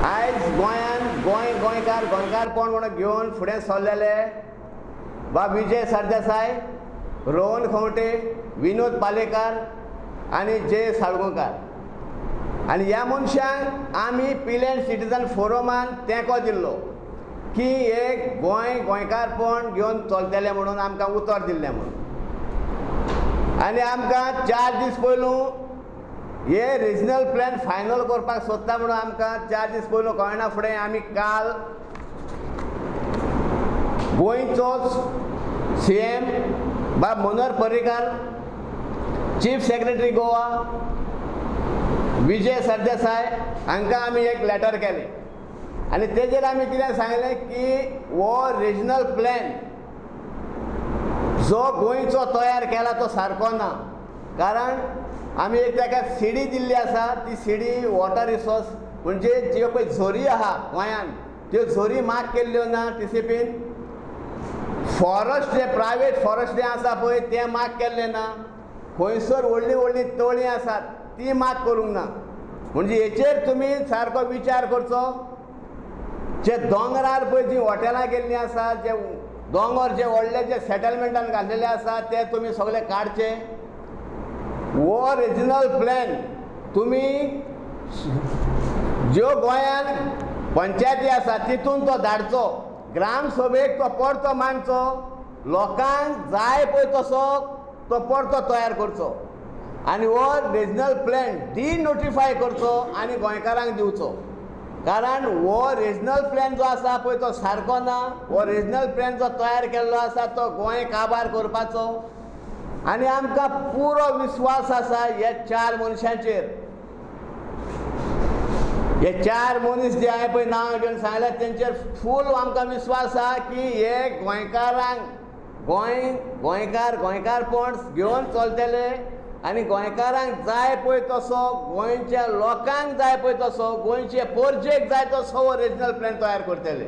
आयज गोंयकारपण म्हणून घेवन फुडें सरलेले बा विजय सरदेसाय, रोहन खंवटे, विनोद पालेकार आनी जय साळगांवकार आनी ह्या मनशांक आमी पिलेन सिटीजन फोरमान तेंको दिल्लो की एक गोंयकारपण घेवन चलतले म्हणून आमकां उतर दिल्लें म्हणून आनी आमकां 4 दीस पयलू हे रिजनल प्लॅन फायनल करपाक सोदता म्हणून आमकां 4 दीस पयलू कळना फुडें आमी काल गोंयचोच CM बा मनोहर पर्रीकार, चीफ सेक्रेटरी गोवा विजय सरदेसाय हांकां आमी एक लेटर केलें आनी तेजेर आमी कितें सांगलें की हो रिजनल प्लॅन जो गोंयचो तयार केला तो सारको ना, कारण आमी एक ताका सिडी दिल्ली आसा, ती सिडी वॉटर रिसोर्स म्हणजे ज्यो पळय झोरी आहा गोंयान त्यो झोरी मार्क केल्ल्यो ना TCPन, फॉरेस्ट जे प्रायवेट फॉरेस्ट जे आसा पळय ते मार्क केल्ले ना, खंयसर व्हडलीं व्हडलीं तळीं आसात ती मार्क करूंक ना, म्हणजे हेचेर तुमी सारको विचार करचो। जे दोंगरार पळय जीं हॉटेलां गेल्लीं आसात, जे दोंगर जे व्हडले जे सेटलमेंटान घातलेले आसात ते तुमी सगळे काडचे। हो रिजनल प्लॅन तुमी ज्यो गोंयान पंचायती आसा तितून तो धाडचो, ग्रामसभेक तो परतो मांडचो, लोकांक जाय पळय तसो तो परतो तयार करचो आनी हो रिजनल प्लॅन डिनोटिफाय करचो आनी गोंयकारांक दिवचो, कारण हो रिजनल प्लॅन जो आसा पळय तो सारको ना। हो रिजनल प्लॅन जो तयार केल्लो आसा तो गोंय काबार करपाचो आनी आमकां पुरो विश्वास आसा हे 4 मनशांचेर। हे 4 मनीस जे हांवें पळय नांव घेवन सांगल्यात तेंचेर फूल आमकां विश्वास आसा की हे गोंयकारांक गोंयकारपण घेवन चलतले आनी गोंयकारांक जाय पळय तसो, गोंयच्या लोकांक जाय पळय तसो, गोंयचे परजेक जाय तसो हो रिजनल प्लॅन तयार करतले।